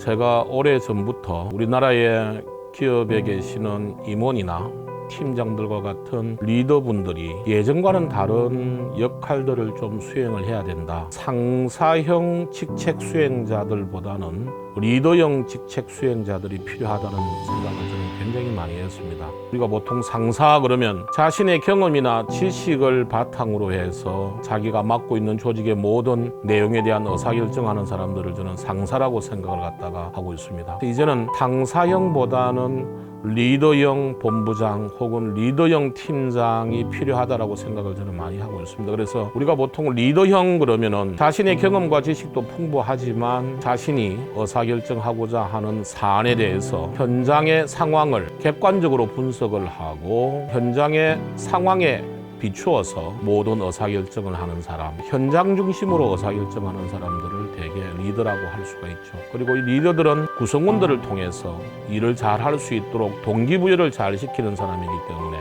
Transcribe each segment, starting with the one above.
제가 오래전부터 우리나라의 기업에 계시는 임원이나 팀장들과 같은 리더분들이 예전과는 다른 역할들을 좀 수행을 해야 된다. 상사형 직책 수행자들보다는 리더형 직책 수행자들이 필요하다는 생각을 저는 굉장히 많이 했습니다. 우리가 보통 상사 그러면 자신의 경험이나 지식을 바탕으로 해서 자기가 맡고 있는 조직의 모든 내용에 대한 의사결정하는 사람들을 저는 상사라고 생각을 갖다가 하고 있습니다. 이제는 상사형보다는 리더형 본부장 혹은 리더형 팀장이 필요하다라고 생각을 저는 많이 하고 있습니다. 그래서 우리가 보통 리더형 그러면은 자신의 경험과 지식도 풍부하지만 자신이 의사결정하고자 하는 사안에 대해서 현장의 상황을 객관적으로 분석을 하고 현장의 상황에 비추어서 모든 의사결정을 하는 사람, 현장 중심으로 의사결정하는 사람들을 대개 리더라고 할 수가 있죠. 그리고 이 리더들은 구성원들을 통해서 일을 잘 할 수 있도록 동기부여를 잘 시키는 사람이기 때문에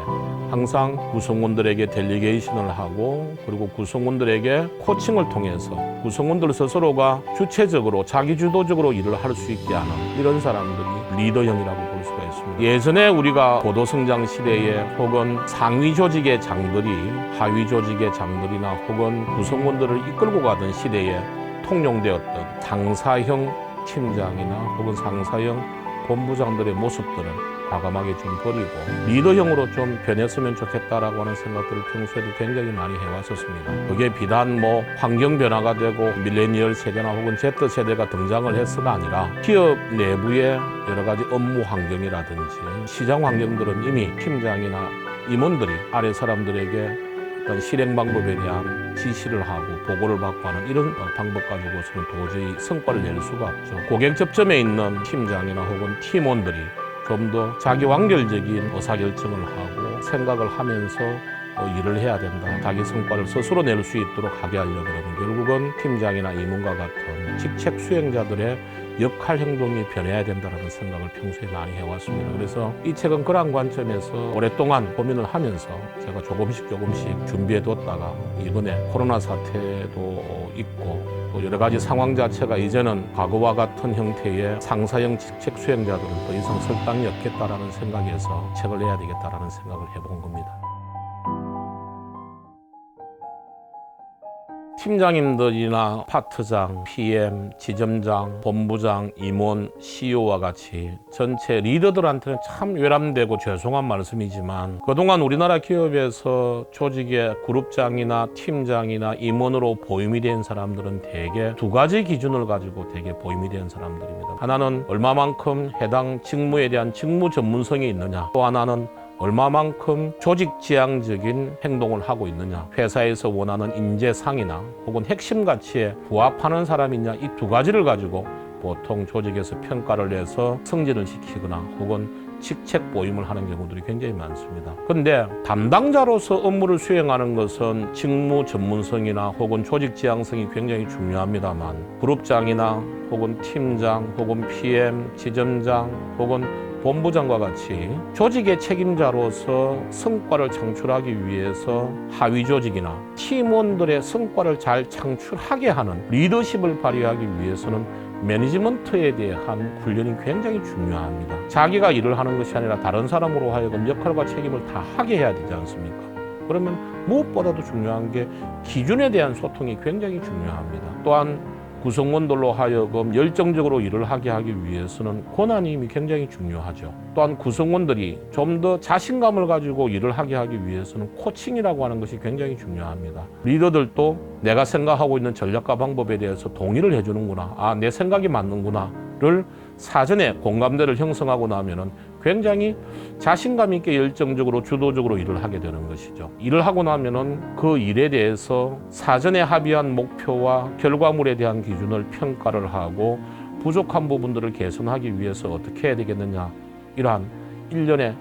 항상 구성원들에게 델리게이션을 하고 그리고 구성원들에게 코칭을 통해서 구성원들 스스로가 주체적으로 자기주도적으로 일을 할 수 있게 하는 이런 사람들이 리더형이라고 볼 수가 있습니다. 예전에 우리가 고도성장 시대에 혹은 상위 조직의 장들이 하위 조직의 장들이나 혹은 구성원들을 이끌고 가던 시대에 통용되었던 상사형 팀장이나 혹은 상사형 본부장들의 모습들을 과감하게 좀 버리고 리더형으로 좀 변했으면 좋겠다라고 하는 생각들을 평소에도 굉장히 많이 해왔었습니다. 그게 비단 환경 변화가 되고 밀레니얼 세대나 혹은 Z 세대가 등장을 해서가 아니라 기업 내부의 여러 가지 업무 환경이라든지 시장 환경들은 이미 팀장이나 임원들이 아래 사람들에게 어떤 실행 방법에 대한 지시를 하고 보고를 받고 하는 이런 방법 가지고서는 도저히 성과를 낼 수가 없죠. 고객 접점에 있는 팀장이나 혹은 팀원들이 좀 더 자기 완결적인 의사결정을 하고 생각을 하면서 일을 해야 된다. 자기 성과를 스스로 낼 수 있도록 하게 하려고 그러면 결국은 팀장이나 임원과 같은 직책 수행자들의 역할 행동이 변해야 된다는 생각을 평소에 많이 해왔습니다. 그래서 이 책은 그러한 관점에서 오랫동안 고민을 하면서 제가 조금씩 준비해뒀다가 이번에 코로나 사태도 있고 또 여러 가지 상황 자체가 이제는 과거와 같은 형태의 상사형 직책 수행자들은 더 이상 설 땅이 없겠다라는 생각에서 책을 내야 되겠다라는 생각을 해본 겁니다. 팀장님들이나 파트장, PM, 지점장, 본부장, 임원, CEO와 같이 전체 리더들한테는 참 외람되고 죄송한 말씀이지만 그동안 우리나라 기업에서 조직의 그룹장이나 팀장이나 임원으로 보임이 된 사람들은 대개 두 가지 기준을 가지고 대개 보임이 된 사람들입니다. 하나는 얼마만큼 해당 직무에 대한 직무 전문성이 있느냐, 또 하나는 얼마만큼 조직지향적인 행동을 하고 있느냐, 회사에서 원하는 인재상이나 혹은 핵심 가치에 부합하는 사람이냐, 이 두 가지를 가지고 보통 조직에서 평가를 해서 승진을 시키거나 혹은 직책 보임을 하는 경우들이 굉장히 많습니다. 그런데 담당자로서 업무를 수행하는 것은 직무 전문성이나 혹은 조직 지향성이 굉장히 중요합니다만 그룹장이나 혹은 팀장 혹은 PM, 지점장 혹은 본부장과 같이 조직의 책임자로서 성과를 창출하기 위해서 하위 조직이나 팀원들의 성과를 잘 창출하게 하는 리더십을 발휘하기 위해서는 매니지먼트에 대한 훈련이 굉장히 중요합니다. 자기가 일을 하는 것이 아니라 다른 사람으로 하여금 역할과 책임을 다 하게 해야 되지 않습니까? 그러면 무엇보다도 중요한 게 기준에 대한 소통이 굉장히 중요합니다. 또한 구성원들로 하여금 열정적으로 일을 하게 하기 위해서는 권한임이 굉장히 중요하죠. 또한 구성원들이 좀 더 자신감을 가지고 일을 하게 하기 위해서는 코칭이라고 하는 것이 굉장히 중요합니다. 리더들도 내가 생각하고 있는 전략과 방법에 대해서 동의를 해주는구나, 내 생각이 맞는구나를 사전에 공감대를 형성하고 나면은 굉장히 자신감 있게 열정적으로 주도적으로 일을 하게 되는 것이죠. 일을 하고 나면은 그 일에 대해서 사전에 합의한 목표와 결과물에 대한 기준을 평가를 하고 부족한 부분들을 개선하기 위해서 어떻게 해야 되겠느냐, 이러한 일련의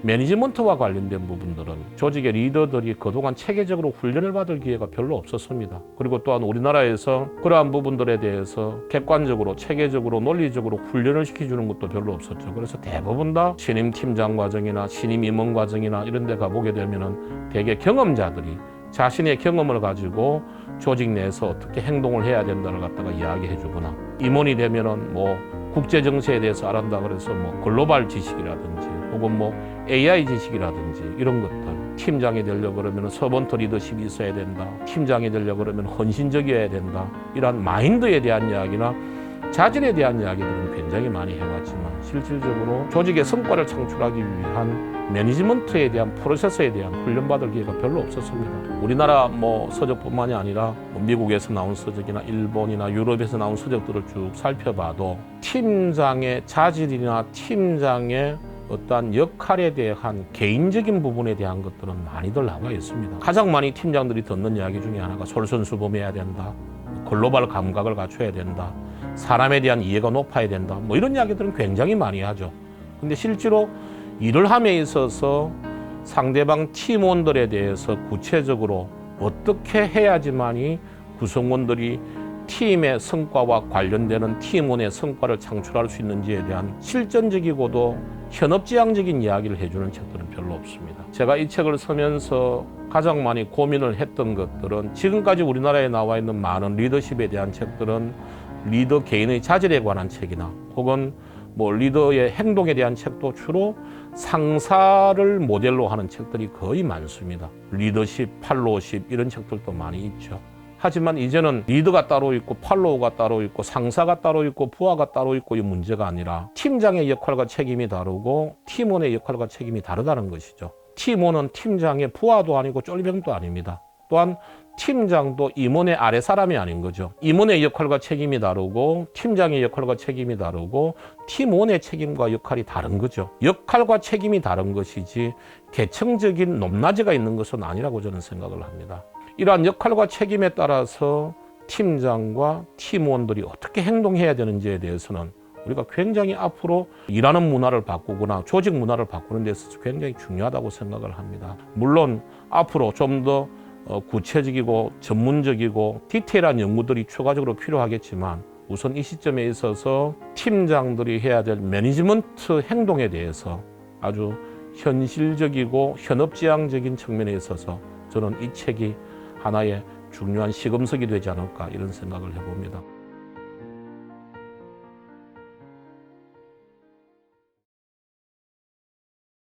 매니지먼트와 관련된 부분들은 조직의 리더들이 그동안 체계적으로 훈련을 받을 기회가 별로 없었습니다. 그리고 또한 우리나라에서 그러한 부분들에 대해서 객관적으로 체계적으로 논리적으로 훈련을 시켜주는 것도 별로 없었죠. 그래서 대부분 다 신임 팀장 과정이나 신임 임원 과정이나 이런 데 가보게 되면은 대개 경험자들이 자신의 경험을 가지고 조직 내에서 어떻게 행동을 해야 된다를 갖다가 이야기해 주거나 임원이 되면은 국제 정세에 대해서 알았다 그래서 뭐 글로벌 지식이라든지 혹은 뭐 AI 지식이라든지 이런 것들. 팀장이 되려고 그러면 서번트 리더십이 있어야 된다. 팀장이 되려고 그러면 헌신적이어야 된다. 이러한 마인드에 대한 이야기나 자질에 대한 이야기들은 굉장히 많이 해왔지만 실질적으로 조직의 성과를 창출하기 위한 매니지먼트에 대한 프로세스에 대한 훈련받을 기회가 별로 없었습니다. 우리나라 뭐 서적뿐만이 아니라 뭐 미국에서 나온 서적이나 일본이나 유럽에서 나온 서적들을 쭉 살펴봐도 팀장의 자질이나 팀장의 어떠한 역할에 대한 개인적인 부분에 대한 것들은 많이들 나와 있습니다. 가장 많이 팀장들이 듣는 이야기 중에 하나가 솔선수범해야 된다. 글로벌 감각을 갖춰야 된다. 사람에 대한 이해가 높아야 된다. 뭐 이런 이야기들은 굉장히 많이 하죠. 근데 실제로 일을 함에 있어서 상대방 팀원들에 대해서 구체적으로 어떻게 해야지만이 구성원들이 팀의 성과와 관련되는 팀원의 성과를 창출할 수 있는지에 대한 실전적이고도 현업지향적인 이야기를 해주는 책들은 별로 없습니다. 제가 이 책을 쓰면서 가장 많이 고민을 했던 것들은 지금까지 우리나라에 나와 있는 많은 리더십에 대한 책들은 리더 개인의 자질에 관한 책이나 혹은 뭐 리더의 행동에 대한 책도 주로 상사를 모델로 하는 책들이 거의 많습니다. 리더십, 팔로우십 이런 책들도 많이 있죠. 하지만 이제는 리더가 따로 있고 팔로우가 따로 있고 상사가 따로 있고 부하가 따로 있고 이 문제가 아니라 팀장의 역할과 책임이 다르고 팀원의 역할과 책임이 다르다는 것이죠. 팀원은 팀장의 부하도 아니고 쫄병도 아닙니다. 또한 팀장도 임원의 아래 사람이 아닌 거죠. 임원의 역할과 책임이 다르고 팀장의 역할과 책임이 다르고 팀원의 책임과 역할이 다른 거죠. 역할과 책임이 다른 것이지 계층적인 높낮이가 있는 것은 아니라고 저는 생각을 합니다. 이러한 역할과 책임에 따라서 팀장과 팀원들이 어떻게 행동해야 되는지에 대해서는 우리가 굉장히 앞으로 일하는 문화를 바꾸거나 조직 문화를 바꾸는 데 있어서 굉장히 중요하다고 생각을 합니다. 물론 앞으로 좀 더 구체적이고 전문적이고 디테일한 연구들이 추가적으로 필요하겠지만 우선 이 시점에 있어서 팀장들이 해야 될 매니지먼트 행동에 대해서 아주 현실적이고 현업지향적인 측면에 있어서 저는 이 책이 하나의 중요한 시금석이 되지 않을까 이런 생각을 해봅니다.